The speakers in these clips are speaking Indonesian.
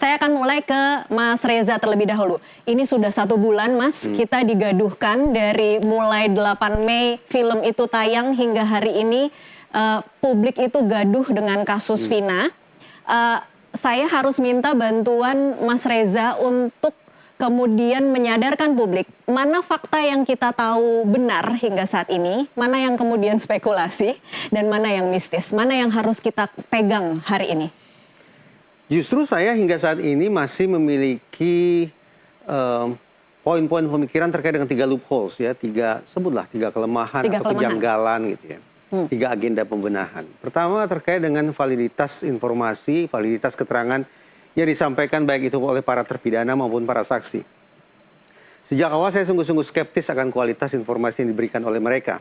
Saya akan mulai ke Mas Reza terlebih dahulu. Ini sudah 1 bulan, Mas, kita digaduhkan dari mulai 8 Mei film itu tayang hingga hari ini publik itu gaduh dengan kasus Vina. Saya harus minta bantuan Mas Reza untuk kemudian menyadarkan publik mana fakta yang kita tahu benar hingga saat ini, mana yang kemudian spekulasi, dan mana yang mistis, mana yang harus kita pegang hari ini. Justru saya hingga saat ini masih memiliki poin-poin pemikiran terkait dengan 3 loopholes ya, sebutlah 3 kelemahan atau kejanggalan gitu ya. 3 agenda pembenahan. Pertama terkait dengan validitas informasi, validitas keterangan yang disampaikan baik itu oleh para terpidana maupun para saksi. Sejak awal saya sungguh-sungguh skeptis akan kualitas informasi yang diberikan oleh mereka.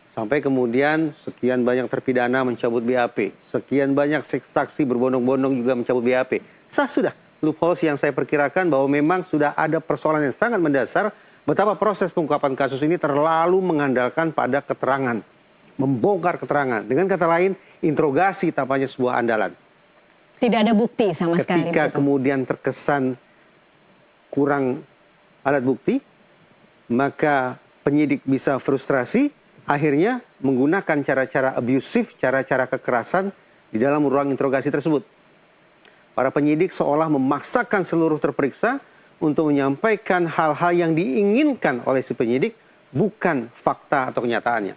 Sampai kemudian sekian banyak terpidana mencabut BAP, sekian banyak saksi berbondong-bondong juga mencabut BAP. Sudah loopholes yang saya perkirakan bahwa memang sudah ada persoalan yang sangat mendasar betapa proses pengungkapan kasus ini terlalu mengandalkan pada keterangan, membongkar keterangan. Dengan kata lain, interogasi tampaknya sebuah andalan. Tidak ada bukti sama sekali. Ketika kemudian terkesan kurang alat bukti, maka penyidik bisa frustrasi, akhirnya menggunakan cara-cara abusif, cara-cara kekerasan di dalam ruang interogasi tersebut. Para penyidik seolah memaksakan seluruh terperiksa untuk menyampaikan hal-hal yang diinginkan oleh si penyidik, bukan fakta atau kenyataannya.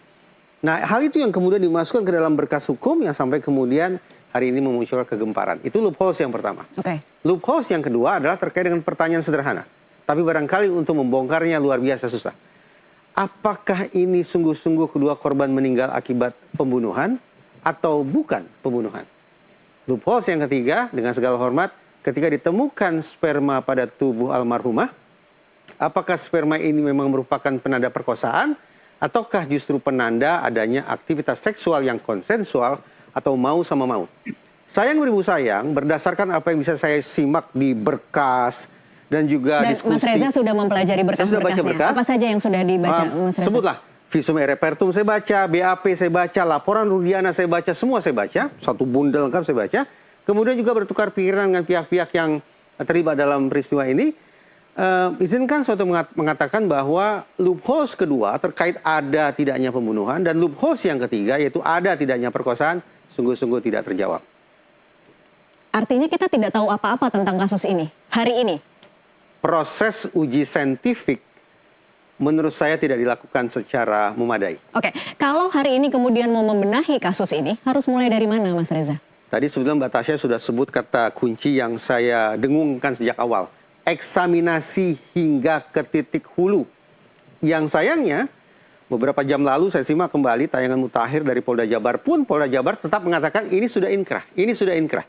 Nah, hal itu yang kemudian dimasukkan ke dalam berkas hukum yang sampai kemudian hari ini memunculkan kegemparan. Itu loopholes yang pertama. Loopholes yang kedua adalah terkait dengan pertanyaan sederhana. Tapi barangkali untuk membongkarnya luar biasa susah. Apakah ini sungguh-sungguh kedua korban meninggal akibat pembunuhan atau bukan pembunuhan? Loopholes yang ketiga, dengan segala hormat, ketika ditemukan sperma pada tubuh almarhumah, apakah sperma ini memang merupakan penanda perkosaan ataukah justru penanda adanya aktivitas seksual yang konsensual atau mau sama mau? Sayang beribu sayang, berdasarkan apa yang bisa saya simak di berkas dan juga diskusi. Mas Reza sudah mempelajari berkas-berkasnya. Apa saja yang sudah dibaca, Mas Reza? Sebutlah, visum e repertum saya baca, BAP saya baca, laporan Rudiana saya baca, semua saya baca, satu bundel lengkap saya baca. Kemudian juga bertukar pikiran dengan pihak-pihak yang terlibat dalam peristiwa ini. Izinkan suatu mengatakan bahwa loopholes kedua terkait ada tidaknya pembunuhan dan loopholes yang ketiga yaitu ada tidaknya perkosaan sungguh-sungguh tidak terjawab. Artinya kita tidak tahu apa-apa tentang kasus ini hari ini. Proses uji saintifik menurut saya tidak dilakukan secara memadai. Oke, kalau hari ini kemudian mau membenahi kasus ini, harus mulai dari mana, Mas Reza? Tadi sebelum Mbak Tasya sudah sebut kata kunci yang saya dengungkan sejak awal. Eksaminasi hingga ke titik hulu. Yang sayangnya, beberapa jam lalu saya simak kembali tayangan mutakhir dari Polda Jabar pun, Polda Jabar tetap mengatakan ini sudah inkrah, ini sudah inkrah.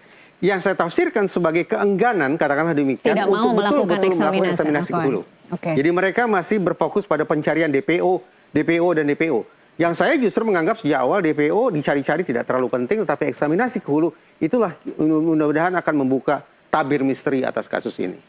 Yang saya tafsirkan sebagai keengganan, katakanlah demikian, tidak untuk melakukan eksaminasi ke hulu. Jadi mereka masih berfokus pada pencarian DPO dan DPO. Yang saya justru menganggap sejak awal DPO dicari-cari tidak terlalu penting, tetapi eksaminasi ke hulu itulah mudah-mudahan akan membuka tabir misteri atas kasus ini.